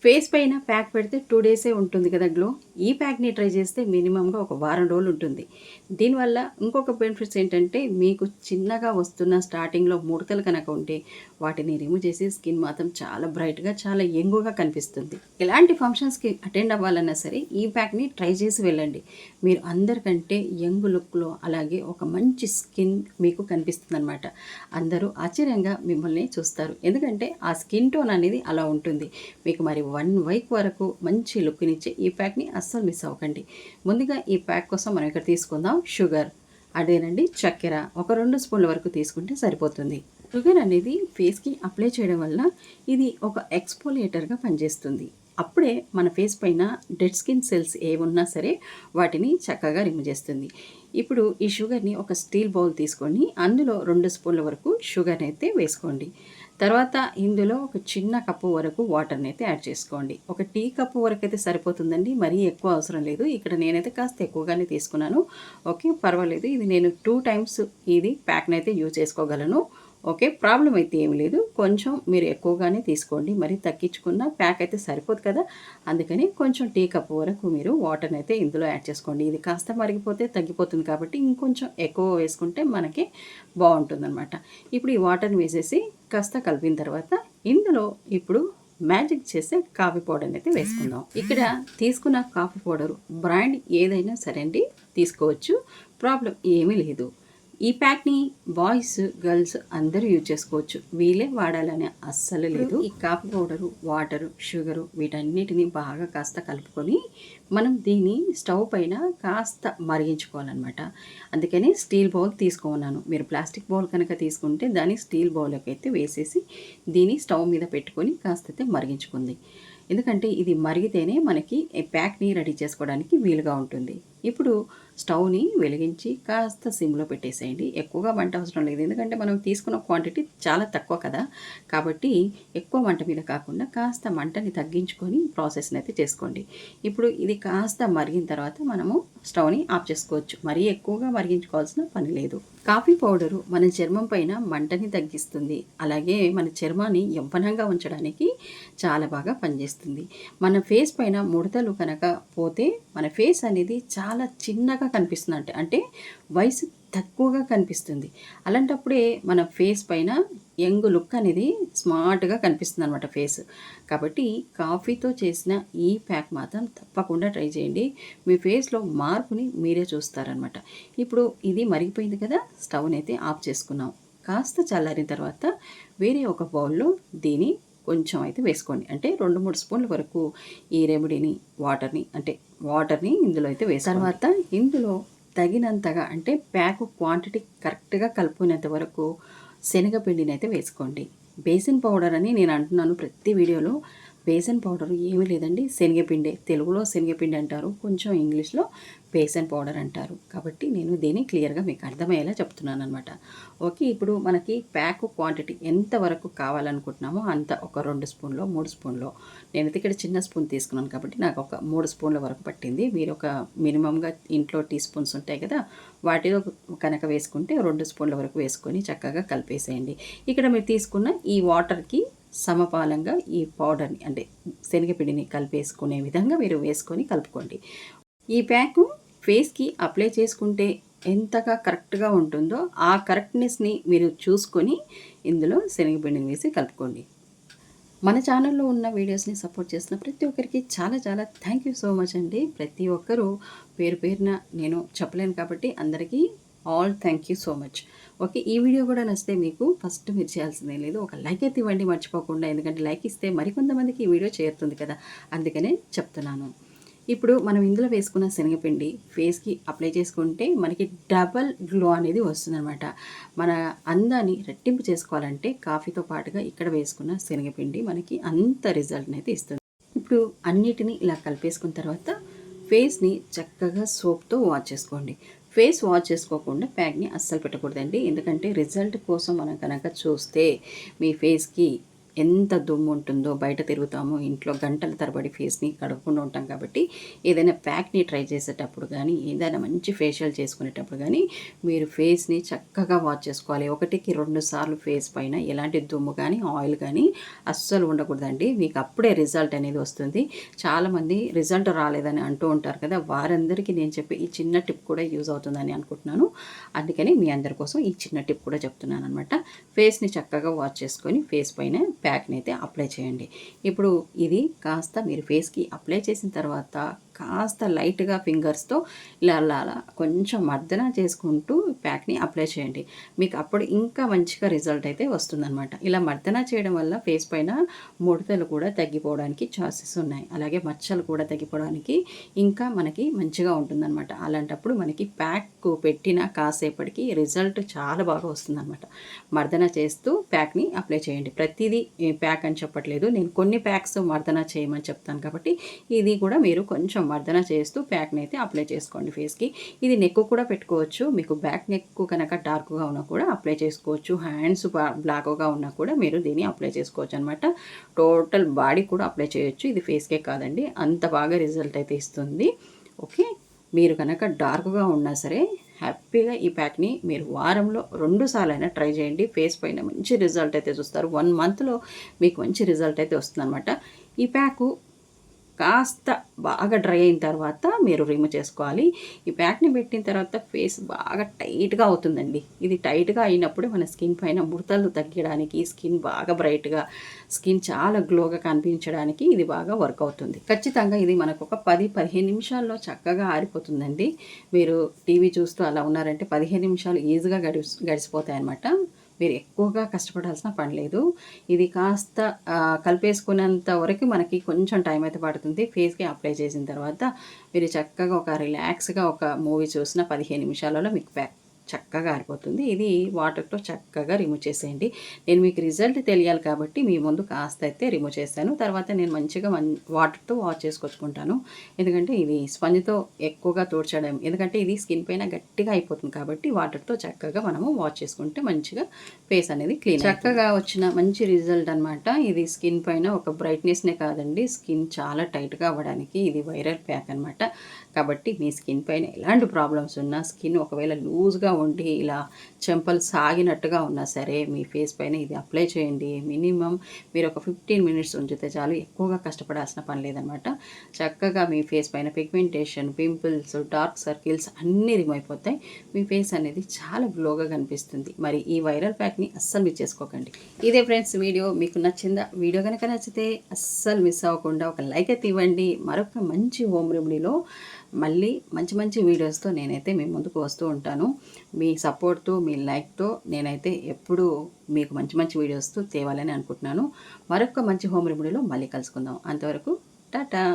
Face పైన pack పెడితే 2 డేసే ఉంటుంది కదా గ్లో. ఈ ప్యాక్‌ని ట్రై చేస్తే మినిమమ్‌గా ఒక వారం రోజులు ఉంటుంది. దీనివల్ల ఇంకొక బెనిఫిట్స్ ఏంటంటే మీకు చిన్నగా వస్తున్న స్టార్టింగ్‌లో ముడతలు కనుక ఉంటే వాటిని రిమూవ్ చేసి స్కిన్ మాత్రం చాలా బ్రైట్‌గా, చాలా యంగ్‌గా కనిపిస్తుంది. ఎలాంటి ఫంక్షన్స్‌కి అటెండ్ అవ్వాలన్నా సరే ఈ ప్యాక్‌ని ట్రై చేసి వెళ్ళండి. మీరు అందరికంటే యంగ్ లుక్‌లో అలాగే ఒక మంచి స్కిన్ మీకు కనిపిస్తుందనమాట. అందరూ ఆశ్చర్యంగా మిమ్మల్ని చూస్తారు. ఎందుకంటే ఆ స్కిన్ టోన్ అనేది అలా ఉంటుంది. మీకు మరి 1 వీక్ వరకు మంచి లుక్‌నిచ్చే ఈ ప్యాక్‌ని అస్సలు మిస్ అవ్వకండి. ముందుగా ఈ ప్యాక్ కోసం మనం ఇక్కడ తీసుకుందాం షుగర్, అదేనండి చక్కెర ఒక 2 స్పూన్ల వరకు తీసుకుంటే సరిపోతుంది. షుగర్ అనేది ఫేస్‌కి అప్లై చేయడం వల్ల ఇది ఒక ఎక్స్ఫోలియేటర్‌గా పనిచేస్తుంది. అప్పుడే మన ఫేస్ పైన డెడ్ స్కిన్ సెల్స్ ఏమున్నా సరే వాటిని చక్కగా రిమూవ్ చేస్తుంది. ఇప్పుడు ఈ షుగర్‌ని ఒక స్టీల్ బౌల్ తీసుకొని అందులో 2 స్పూన్ల వరకు షుగర్‌ని అయితే వేసుకోండి. తర్వాత ఇందులో ఒక చిన్న కప్పు వరకు వాటర్‌ని అయితే యాడ్ చేసుకోండి. ఒక టీ కప్పు వరకైతే సరిపోతుందండి. మరీ ఎక్కువ అవసరం లేదు. ఇక్కడ నేనైతే కాస్త ఎక్కువగానే తీసుకున్నాను. ఓకే. పర్వాలేదు. ఇది నేను 2 టైమ్స్ ఇది ప్యాక్‌నైతే యూజ్ చేసుకోగలను. ఓకే. ప్రాబ్లమ్ అయితే ఏమి లేదు. కొంచెం మీరు ఎక్కువగానే తీసుకోండి. మరి తగ్గించుకున్న ప్యాక్ అయితే సరిపోదు కదా! అందుకని కొంచెం టీ కప్పు వరకు మీరు వాటర్‌ని అయితే ఇందులో యాడ్ చేసుకోండి. ఇది కాస్త మరిగిపోతే తగ్గిపోతుంది కాబట్టి ఇంకొంచెం ఎక్కువ వేసుకుంటే మనకి బావుంటుందనమాట. ఇప్పుడు ఈ వాటర్‌ని వేసేసి కాస్త కలిపిన తర్వాత ఇందులో ఇప్పుడు మ్యాజిక్ చేసే కాఫీ పౌడర్‌ని అయితే వేసుకుందాం. ఇక్కడ తీసుకున్న కాఫీ పౌడరు బ్రాండ్ ఏదైనా సరే అండి తీసుకోవచ్చు. ప్రాబ్లమ్ ఏమీ లేదు. ఈ ప్యాక్‌ని బాయ్స్, గర్ల్స్ అందరూ యూజ్ చేసుకోవచ్చు. వీళ్ళే వాడాలని అస్సలు లేదు. ఈ కాఫీ పౌడరు, వాటరు, షుగరు వీటన్నిటిని బాగా కాస్త కలుపుకొని మనం దీన్ని స్టవ్ పైన కాస్త మరిగించుకోవాలన్నమాట. అందుకని స్టీల్ బౌల్ తీసుకున్నాను. మీరు ప్లాస్టిక్ బౌల్ కనుక తీసుకుంటే దాన్ని స్టీల్ బౌల్‌లోకి అయితే వేసేసి దీన్ని స్టవ్ మీద పెట్టుకొని కాస్త అయితే మరిగించుకుంది. ఎందుకంటే ఇది మరిగితేనే మనకి ఈ ప్యాక్‌ని రెడీ చేసుకోవడానికి వీలుగా ఉంటుంది. ఇప్పుడు స్టవ్‌ని వెలిగించి కాస్త సిమ్‌లో పెట్టేసేయండి. ఎక్కువగా మంట అవసరం లేదు. ఎందుకంటే మనం తీసుకున్న క్వాంటిటీ చాలా తక్కువ కదా! కాబట్టి ఎక్కువ మంట మీద కాకుండా కాస్త మంటని తగ్గించుకొని ప్రాసెస్‌ని అయితే చేసుకోండి. ఇప్పుడు ఇది కాస్త మరిగిన తర్వాత మనము స్టవ్‌ని ఆఫ్ చేసుకోవచ్చు. మరీ ఎక్కువగా మరిగించుకోవాల్సిన పని లేదు. కాఫీ పౌడరు మన చర్మం పైన మంటని తగ్గిస్తుంది. అలాగే మన చర్మాన్ని యవ్వనంగా ఉంచడానికి చాలా బాగా పనిచేస్తుంది. మన ఫేస్ పైన ముడతలు కనుక పోతే మన ఫేస్ అనేది చాలా చిన్నగా కనిపిస్తుందంట. అంటే వయసు తక్కువగా కనిపిస్తుంది. అలాంటప్పుడే మన ఫేస్ పైన యంగ్ లుక్ అనేది స్మార్ట్‌గా కనిపిస్తుందనమాట ఫేస్. కాబట్టి కాఫీతో చేసిన ఈ ప్యాక్ మాత్రం తప్పకుండా ట్రై చేయండి. మీ ఫేస్‌లో మార్పుని మీరే చూస్తారనమాట. ఇప్పుడు ఇది మరిగిపోయింది కదా! స్టవ్‌ని అయితే ఆఫ్ చేసుకున్నాం. కాస్త చల్లారిన తర్వాత వేరే ఒక బౌల్‌లో దీన్ని కొంచెం అయితే వేసుకోండి. అంటే 2, 3 స్పూన్ల వరకు ఈ రెమెడీని వాటర్‌ని ఇందులో అయితే వేసుకోండి. తర్వాత ఇందులో తగినంతగా అంటే ప్యాక్ క్వాంటిటీ కరెక్ట్‌గా కలుపుకునేంత వరకు శనగపిండిని అయితే వేసుకోండి. బేసిన్ పౌడర్ అని నేను అంటున్నాను ప్రతి వీడియోలో. బేసన్ పౌడర్ ఏమీ లేదండి, శనగపిండే. తెలుగులో శనగపిండి అంటారు, కొంచెం ఇంగ్లీష్‌లో బేసన్ పౌడర్ అంటారు. కాబట్టి నేను దీన్ని క్లియర్‌గా మీకు అర్థమయ్యేలా చెప్తున్నాననమాట. ఓకే. ఇప్పుడు మనకి ప్యాక్ క్వాంటిటీ ఎంత వరకు కావాలనుకుంటున్నామో అంత ఒక 2 స్పూన్‌లో, 3 స్పూన్‌లో నేనైతే ఇక్కడ చిన్న స్పూన్ తీసుకున్నాను కాబట్టి నాకు ఒక 3 స్పూన్ల వరకు పట్టింది. మీరు ఒక మినిమమ్‌గా ఇంట్లో టీ స్పూన్స్ ఉంటాయి కదా! వాటిలో కనుక వేసుకుంటే 2 స్పూన్ల వరకు వేసుకొని చక్కగా కలిపేసేయండి. ఇక్కడ మీరు తీసుకున్న ఈ వాటర్‌కి సమపాలంగా ఈ పౌడర్‌ని అంటే శనగపిండిని కలిపేసుకునే విధంగా మీరు వేసుకొని కలుపుకోండి. ఈ ప్యాకు ఫేస్‌కి అప్లై చేసుకుంటే ఎంతగా కరెక్ట్‌గా ఉంటుందో ఆ కరెక్ట్‌నెస్‌ని మీరు చూసుకొని ఇందులో శనగపిండిని వేసి కలుపుకోండి. మన ఛానల్లో ఉన్న వీడియోస్ని సపోర్ట్ చేసిన ప్రతి ఒక్కరికి చాలా చాలా థ్యాంక్ యూ సో మచ్ అండి. ప్రతి ఒక్కరూ పేరు పేరున నేను చెప్పలేను కాబట్టి అందరికీ all thank you so much. Okay. ఈ వీడియో కూడా నచ్చితే మీకు ఫస్ట్ మీరు చేయాల్సిందేం లేదు, ఒక లైక్ అయితే ఇవ్వండి మర్చిపోకుండా. ఎందుకంటే లైక్ ఇస్తే మరికొంతమందికి ఈ వీడియో చేరుతుంది కదా! అందుకనే చెప్తున్నాను. ఇప్పుడు మనం ఇందులో వేసుకున్న శనగపిండి ఫేస్‌కి అప్లై చేసుకుంటే మనకి డబల్ గ్లో అనేది వస్తుందనమాట. మన అందాన్ని రెట్టింపు చేసుకోవాలంటే కాఫీతో పాటుగా ఇక్కడ వేసుకున్న శనగపిండి మనకి అంత రిజల్ట్‌ని అయితే ఇస్తుంది. ఇప్పుడు అన్నిటిని ఇలా కలిపేసుకున్న తర్వాత ఫేస్‌ని చక్కగా సోప్‌తో వాష్ చేసుకోండి. ఫేస్ వాష్ చేసుకోకుండా ప్యాక్‌ని అస్సలు పెట్టకూడదండి. ఎందుకంటే రిజల్ట్ కోసం మనం కనుక చూస్తే మీ ఫేస్‌కి ఎంత దుమ్ము ఉంటుందో, బయట తిరుగుతాము, ఇంట్లో గంటల తరబడి ఫేస్ని కడగకుండా ఉంటాం కాబట్టి ఏదైనా ప్యాక్ని ట్రై చేసేటప్పుడు కానీ, ఏదైనా మంచి ఫేషియల్ చేసుకునేటప్పుడు కానీ మీరు ఫేస్ని చక్కగా వాష్ చేసుకోవాలి. 1కి 2 సార్లు ఫేస్ పైన ఎలాంటి దుమ్ము కానీ ఆయిల్ కానీ అస్సలు ఉండకూడదండి. మీకు అప్పుడే రిజల్ట్ అనేది వస్తుంది. చాలామంది రిజల్ట్ రాలేదని అంటూ ఉంటారు కదా, వారందరికీ నేను చెప్పే ఈ చిన్న టిప్ కూడా యూజ్ అవుతుందని అనుకుంటున్నాను. అందుకని మీ అందరి కోసం ఈ చిన్న టిప్ కూడా చెప్తున్నాను అనమాట. ఫేస్ని చక్కగా వాష్ చేసుకొని ఫేస్ పైన ప్యాక్ని అయితే అప్లై చేయండి. ఇప్పుడు ఇది కాస్త మీరు ఫేస్కి అప్లై చేసిన తర్వాత కాస్త లైట్గా ఫింగర్స్తో ఇలా కొంచెం మర్దన చేసుకుంటూ ప్యాక్ని అప్లై చేయండి. మీకు అప్పుడు ఇంకా మంచిగా రిజల్ట్ అయితే వస్తుందన్నమాట. ఇలా మర్దన చేయడం వల్ల ఫేస్ పైన ముడతలు కూడా తగ్గిపోవడానికి ఛాన్సెస్ ఉన్నాయి. అలాగే మచ్చలు కూడా తగ్గిపోవడానికి ఇంకా మనకి మంచిగా ఉంటుందన్నమాట. అలాంటప్పుడు మనకి ప్యాక్ పెట్టిన కాసేపటికి రిజల్ట్ చాలా బాగా వస్తుందన్నమాట. మర్దన చేస్తూ ప్యాక్ని అప్లై చేయండి. ప్రతిదీ ప్యాక్ అని చెప్పట్లేదు, నేను కొన్ని ప్యాక్స్ మర్దన చేయమని చెప్తాను కాబట్టి ఇది కూడా మీరు కొంచెం మర్దన చేస్తూ ప్యాక్ని అయితే అప్లై చేసుకోండి ఫేస్కి. ఇది నెక్ కూడా పెట్టుకోవచ్చు. మీకు బ్యాక్ నెక్ కనుక డార్క్గా ఉన్నా కూడా అప్లై చేసుకోవచ్చు. హ్యాండ్స్ బ్లాక్గా ఉన్నా కూడా మీరు దీన్ని అప్లై చేసుకోవచ్చు అనమాట. టోటల్ బాడీ కూడా అప్లై చేయొచ్చు. ఇది ఫేస్కే కాదండి, అంత బాగా రిజల్ట్ అయితే ఇస్తుంది. ఓకే, మీరు కనుక డార్క్గా ఉన్నా సరే హ్యాపీగా ఈ ప్యాక్ని మీరు వారంలో 2 సార్లు అయినా ట్రై చేయండి. ఫేస్ పైన మంచి రిజల్ట్ అయితే చూస్తారు. 1 మంత్లో మీకు మంచి రిజల్ట్ అయితే వస్తుందన్నమాట. ఈ ప్యాకు కాస్త బాగా డ్రై అయిన తర్వాత మీరు రిమూవ్ చేసుకోవాలి. ఈ ప్యాక్ని పెట్టిన తర్వాత ఫేస్ బాగా టైట్గా అవుతుందండి. ఇది టైట్గా అయినప్పుడే మన స్కిన్ పైన ముడతలు తగ్గడానికి, స్కిన్ బాగా బ్రైట్గా, స్కిన్ చాలా గ్లోగా కనిపించడానికి ఇది బాగా వర్క్ అవుతుంది. ఖచ్చితంగా ఇది మనకు ఒక 10-15 నిమిషాల్లో చక్కగా ఆరిపోతుందండి. మీరు టీవీ చూస్తూ అలా ఉన్నారంటే 15 నిమిషాలు ఈజీగా గడిచిపోతాయి అన్నమాట. మీరు ఎక్కువగా కష్టపడాల్సిన పని లేదు. ఇది కాస్త కలిపేసుకునేంత వరకు మనకి కొంచెం టైం అయితే పడుతుంది. ఫేస్కి అప్లై చేసిన తర్వాత మీరు చక్కగా ఒక రిలాక్స్గా ఒక మూవీ చూసిన 15 నిమిషాలలో మీకు చక్కగా ఆరిపోతుంది. ఇది వాటర్తో చక్కగా రిమూవ్ చేసేయండి. నేను మీకు రిజల్ట్ తెలియాలి కాబట్టి మీ ముందు కాస్త అయితే రిమూవ్ చేశాను. తర్వాత నేను మంచిగా వాటర్తో వాష్ చేసుకొచ్చుకుంటాను. ఎందుకంటే ఇది స్పంజ్తో ఎక్కువగా తోడ్చడం, ఎందుకంటే ఇది స్కిన్ పైన గట్టిగా అయిపోతుంది కాబట్టి వాటర్తో చక్కగా మనము వాష్ చేసుకుంటే మంచిగా ఫేస్ అనేది క్లీన్ చక్కగా వచ్చిన మంచి రిజల్ట్ అనమాట. ఇది స్కిన్ పైన ఒక బ్రైట్నెస్నే కాదండి, స్కిన్ చాలా టైట్గా అవ్వడానికి ఇది వైరల్ ప్యాక్ అనమాట. కాబట్టి మీ స్కిన్ పైన ఎలాంటి ప్రాబ్లమ్స్ ఉన్నా, స్కిన్ ఒకవేళ లూజ్గా ఉండి ఇలా చెంపలు సాగినట్టుగా ఉన్నా సరే మీ ఫేస్ పైన ఇది అప్లై చేయండి. మినిమం మీరు ఒక 15 మినిట్స్ ఉంచితే చాలు, ఎక్కువగా కష్టపడాల్సిన పని లేదనమాట. చక్కగా మీ ఫేస్ పైన పిగ్మెంటేషన్, పింపుల్స్, డార్క్ సర్కిల్స్ అన్నీ రిమూవ్ అయిపోతాయి. మీ ఫేస్ అనేది చాలా గ్లోగా కనిపిస్తుంది. మరి ఈ వైరల్ ప్యాక్ని అస్సలు మిస్ చేసుకోకండి. ఇదే ఫ్రెండ్స్ వీడియో మీకు నచ్చిందా? వీడియో కనుక నచ్చితే అస్సలు మిస్ అవ్వకుండా ఒక లైక్ అయితే ఇవ్వండి. మరొక మంచి హోమ్ రెమెడీలో మళ్ళీ మంచి మంచి వీడియోస్తో నేనైతే మీ ముందుకు వస్తూ ఉంటాను. మీ సపోర్ట్తో, మీ లైక్తో నేనైతే ఎప్పుడూ మీకు మంచి మంచి వీడియోస్తో తేవాలని అనుకుంటున్నాను. మరొక మంచి హోమ్ రెమెడీలో మళ్ళీ కలుసుకుందాం. అంతవరకు టాటా.